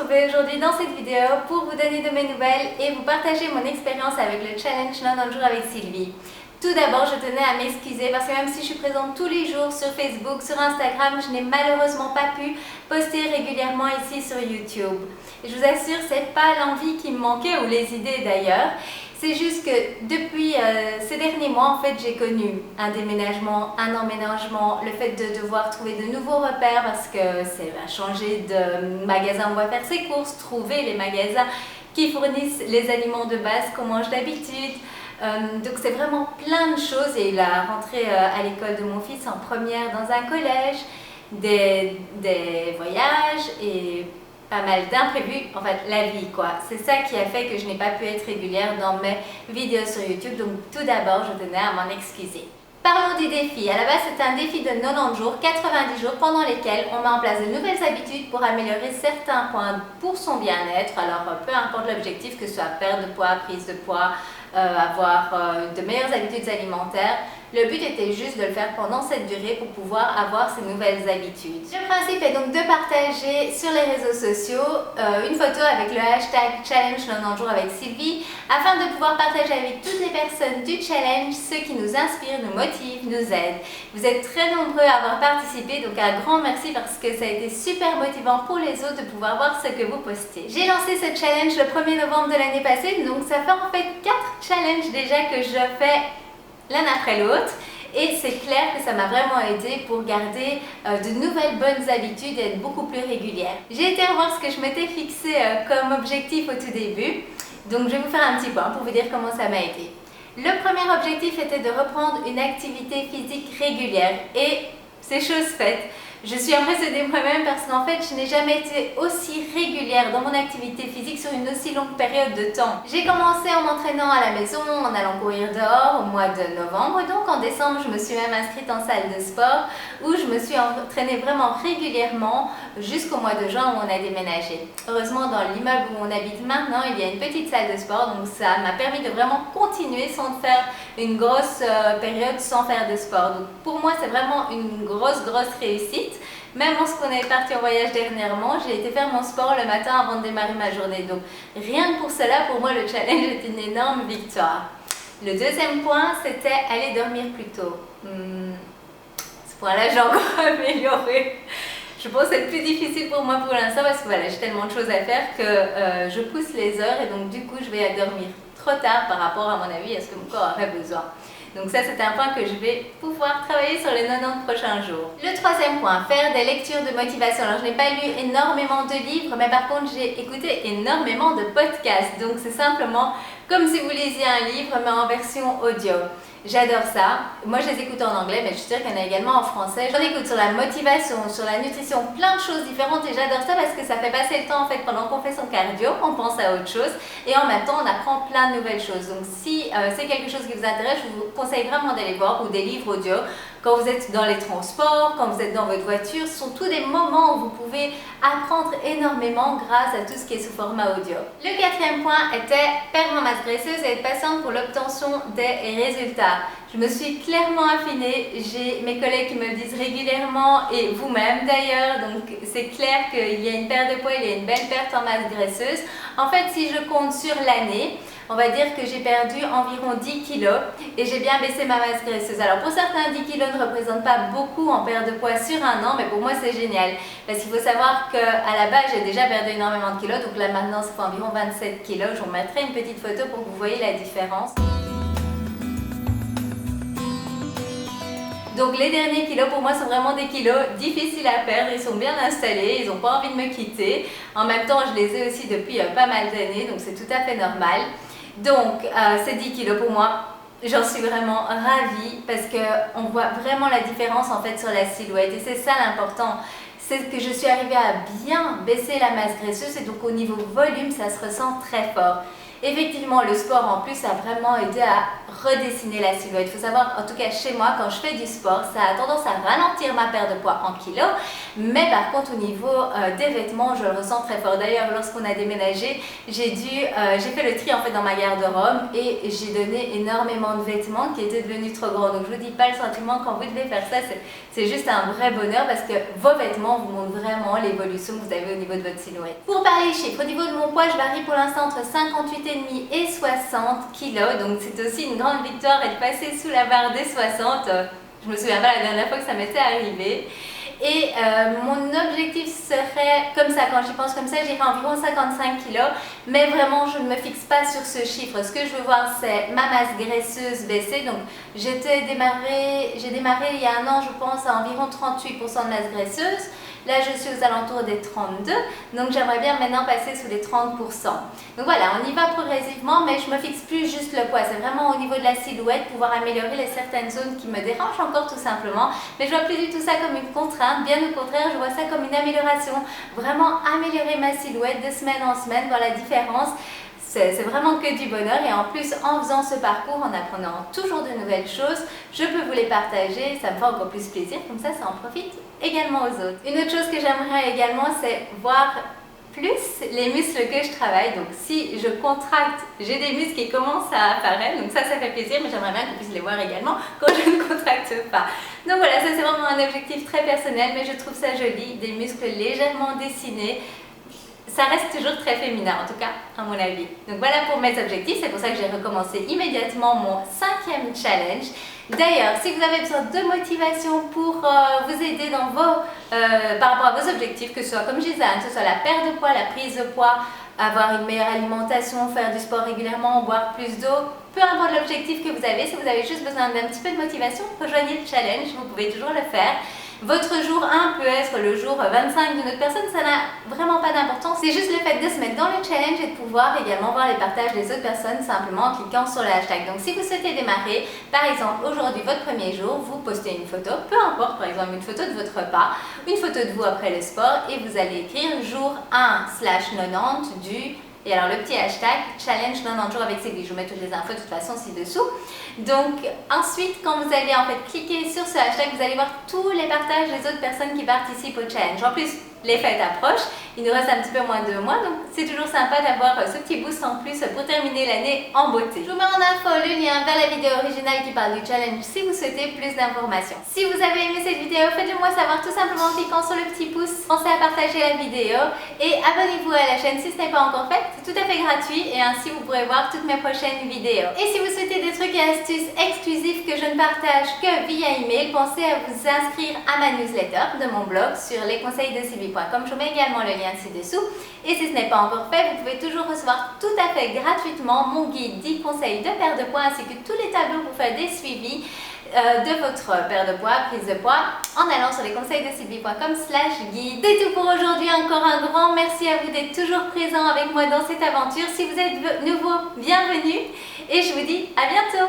retrouver aujourd'hui dans cette vidéo pour vous donner de mes nouvelles et vous partager mon expérience avec le challenge 90 jours avec Sylvie. Tout d'abord, je tenais à m'excuser parce que même si je suis présente tous les jours sur Facebook, sur Instagram, je n'ai malheureusement pas pu poster régulièrement ici sur YouTube. Et je vous assure, c'est pas l'envie qui me manquait ou les idées d'ailleurs. C'est juste que depuis ces derniers mois, en fait, j'ai connu un déménagement, un emménagement, le fait de devoir trouver de nouveaux repères parce que c'est changer de magasin où on va faire ses courses, trouver les magasins qui fournissent les aliments de base qu'on mange d'habitude. Donc c'est vraiment plein de choses et la rentrée à l'école de mon fils en première dans un collège, des voyages et pas mal d'imprévus, en fait la vie quoi. C'est ça qui a fait que je n'ai pas pu être régulière dans mes vidéos sur YouTube, donc tout d'abord je tenais à m'en excuser. Parlons du défi. À la base, c'est un défi de 90 jours, 90 jours pendant lesquels on met en place de nouvelles habitudes pour améliorer certains points pour son bien-être. Alors, peu importe l'objectif, que ce soit perdre de poids, prise de poids, avoir de meilleures habitudes alimentaires. Le but était juste de le faire pendant cette durée pour pouvoir avoir ces nouvelles habitudes. Le principe est donc de partager sur les réseaux sociaux une photo avec le hashtag challenge 90 jours avec Sylvie afin de pouvoir partager avec toutes les personnes du challenge ce qui nous inspire, nous motive, nous aide. Vous êtes très nombreux à avoir participé, donc un grand merci parce que ça a été super motivant pour les autres de pouvoir voir ce que vous postez. J'ai lancé ce challenge le 1er novembre de l'année passée, donc ça fait en fait 4 challenges déjà que je fais l'un après l'autre et c'est clair que ça m'a vraiment aidé pour garder de nouvelles bonnes habitudes et être beaucoup plus régulière. J'ai été revoir ce que je m'étais fixé comme objectif au tout début, donc je vais vous faire un petit point pour vous dire comment ça m'a aidé. Le premier objectif était de reprendre une activité physique régulière et c'est chose faite. Je suis impressionnée moi-même parce qu'en fait, je n'ai jamais été aussi régulière dans mon activité physique sur une aussi longue période de temps. J'ai commencé en m'entraînant à la maison, en allant courir dehors au mois de novembre. Donc en décembre, je me suis même inscrite en salle de sport où je me suis entraînée vraiment régulièrement jusqu'au mois de juin où on a déménagé. Heureusement, dans l'immeuble où on habite maintenant, il y a une petite salle de sport. Donc ça m'a permis de vraiment continuer sans faire une grosse période sans faire de sport. Donc pour moi, c'est vraiment une grosse réussite. Même lorsqu'on est parti en voyage dernièrement, j'ai été faire mon sport le matin avant de démarrer ma journée. Donc rien que pour cela, pour moi, le challenge est une énorme victoire. Le deuxième point, c'était aller dormir plus tôt. Ce point-là, j'ai encore amélioré. Je pense que c'est plus difficile pour moi pour l'instant parce que voilà, j'ai tellement de choses à faire que je pousse les heures et donc du coup, je vais dormir trop tard par rapport à mon avis à ce que mon corps aurait besoin. Donc ça, c'est un point que je vais pouvoir travailler sur les 90 prochains jours. Le troisième point, faire des lectures de motivation. Alors, je n'ai pas lu énormément de livres, mais par contre, j'ai écouté énormément de podcasts. Donc, c'est simplement comme si vous lisiez un livre, mais en version audio. J'adore ça. Moi, je les écoute en anglais, mais je suis sûre qu'il y en a également en français. J'en écoute sur la motivation, sur la nutrition, plein de choses différentes et j'adore ça parce que ça fait passer le temps en fait pendant qu'on fait son cardio, on pense à autre chose et en même temps, on apprend plein de nouvelles choses. Donc, si c'est quelque chose qui vous intéresse, je vous conseille vraiment d'aller voir ou des livres audio. Quand vous êtes dans les transports, quand vous êtes dans votre voiture, ce sont tous des moments où vous pouvez apprendre énormément grâce à tout ce qui est sous format audio. Le quatrième point était perdre en masse graisseuse et être patiente pour l'obtention des résultats. Je me suis clairement affinée, j'ai mes collègues qui me le disent régulièrement et vous-même d'ailleurs, donc c'est clair qu'il y a une perte de poids, il y a une belle perte en masse graisseuse. En fait, si je compte sur l'année, on va dire que j'ai perdu environ 10 kilos et j'ai bien baissé ma masse graisseuse. Alors pour certains, 10 kilos ne représentent pas beaucoup en perte de poids sur un an, mais pour moi c'est génial. Parce qu'il faut savoir qu'à la base, j'ai déjà perdu énormément de kilos, donc là maintenant ça fait environ 27 kilos. Je vous remettrai une petite photo pour que vous voyez la différence. Donc les derniers kilos pour moi sont vraiment des kilos difficiles à perdre, ils sont bien installés, ils n'ont pas envie de me quitter. En même temps, je les ai aussi depuis pas mal d'années, donc c'est tout à fait normal. Donc ces 10 kilos pour moi, j'en suis vraiment ravie parce qu'on voit vraiment la différence en fait sur la silhouette et c'est ça l'important. C'est que je suis arrivée à bien baisser la masse graisseuse et donc au niveau volume, ça se ressent très fort. Effectivement, le sport en plus a vraiment aidé à redessiner la silhouette. Il faut savoir, en tout cas chez moi, quand je fais du sport, ça a tendance à ralentir ma perte de poids en kilos, mais par contre au niveau des vêtements, je le ressens très fort. D'ailleurs, lorsqu'on a déménagé, j'ai fait le tri en fait dans ma garde-robe et j'ai donné énormément de vêtements qui étaient devenus trop grands. Donc je vous dis pas le sentiment quand vous devez faire ça, c'est juste un vrai bonheur parce que vos vêtements vous montrent vraiment l'évolution que vous avez au niveau de votre silhouette. Pour parler chiffres, au niveau de mon poids, je varie pour l'instant entre 58,5 et 60 kg. Donc c'est aussi une grande victoire d'être passée sous la barre des 60. Je me souviens pas la dernière fois que ça m'était arrivé. Et mon objectif serait, comme ça, quand j'y pense comme ça, j'irai environ 55 kg. Mais vraiment, je ne me fixe pas sur ce chiffre. Ce que je veux voir, c'est ma masse graisseuse baisser. Donc, j'ai démarré il y a un an, je pense, à environ 38% de masse graisseuse. Là, je suis aux alentours des 32, donc j'aimerais bien maintenant passer sous les 30%. Donc voilà, on y va progressivement, mais je ne me fixe plus juste le poids. C'est vraiment au niveau de la silhouette, pouvoir améliorer les certaines zones qui me dérangent encore tout simplement. Mais je vois plus du tout ça comme une contrainte, bien au contraire, je vois ça comme une amélioration. Vraiment améliorer ma silhouette de semaine en semaine, voir la différence. C'est vraiment que du bonheur et en plus en faisant ce parcours, en apprenant toujours de nouvelles choses, je peux vous les partager, ça me fait encore plus plaisir, comme ça en profite également aux autres. Une autre chose que j'aimerais également, c'est voir plus les muscles que je travaille. Donc si je contracte, j'ai des muscles qui commencent à apparaître, donc ça fait plaisir, mais j'aimerais bien qu'on puisse les voir également quand je ne contracte pas. Donc voilà, ça c'est vraiment un objectif très personnel, mais je trouve ça joli, des muscles légèrement dessinés. Ça reste toujours très féminin, en tout cas, à mon avis. Donc voilà pour mes objectifs, c'est pour ça que j'ai recommencé immédiatement mon 5e challenge. D'ailleurs, si vous avez besoin de motivation pour vous aider dans par rapport à vos objectifs, que ce soit comme je disais, que ce soit la perte de poids, la prise de poids, avoir une meilleure alimentation, faire du sport régulièrement, boire plus d'eau, peu importe l'objectif que vous avez, si vous avez juste besoin d'un petit peu de motivation, rejoignez le challenge, vous pouvez toujours le faire. Votre jour 1 peut être le jour 25 d'une autre personne, ça n'a vraiment pas d'importance. C'est juste le fait de se mettre dans le challenge et de pouvoir également voir les partages des autres personnes simplement en cliquant sur le hashtag. Donc si vous souhaitez démarrer, par exemple aujourd'hui votre premier jour, vous postez une photo, peu importe, par exemple une photo de votre repas, une photo de vous après le sport et vous allez écrire jour 1/90 du... Et alors le petit hashtag challenge 90 jours avec Sylvie, je vous mets toutes les infos de toute façon ci-dessous. Donc ensuite quand vous allez en fait cliquer sur ce hashtag, vous allez voir tous les partages des autres personnes qui participent au challenge. En plus, les fêtes approchent, il nous reste un petit peu moins de 2 mois, donc c'est toujours sympa d'avoir ce petit boost en plus pour terminer l'année en beauté. Je vous mets en info le lien vers la vidéo originale qui parle du challenge si vous souhaitez plus d'informations. Si vous avez aimé cette vidéo, faites-le moi savoir tout simplement en cliquant sur le petit pouce. Pensez à partager la vidéo et abonnez-vous à la chaîne si ce n'est pas encore fait. C'est tout à fait gratuit et ainsi vous pourrez voir toutes mes prochaines vidéos. Et si vous souhaitez des trucs et astuces exclusifs que je ne partage que via email, pensez à vous inscrire à ma newsletter de mon blog sur lesconseilsdesylvie.com. Je vous mets également le lien ci-dessous. Et si ce n'est pas encore fait, vous pouvez toujours recevoir tout à fait gratuitement mon guide 10 conseils de perte de poids ainsi que tous les tableaux pour faire des suivis de votre perte de poids, prise de poids, en allant sur lesconseilsdesylvie.com/guide. C'est tout pour aujourd'hui, encore un grand merci à vous d'être toujours présents avec moi dans cette aventure. Si vous êtes nouveau, bienvenue et je vous dis à bientôt.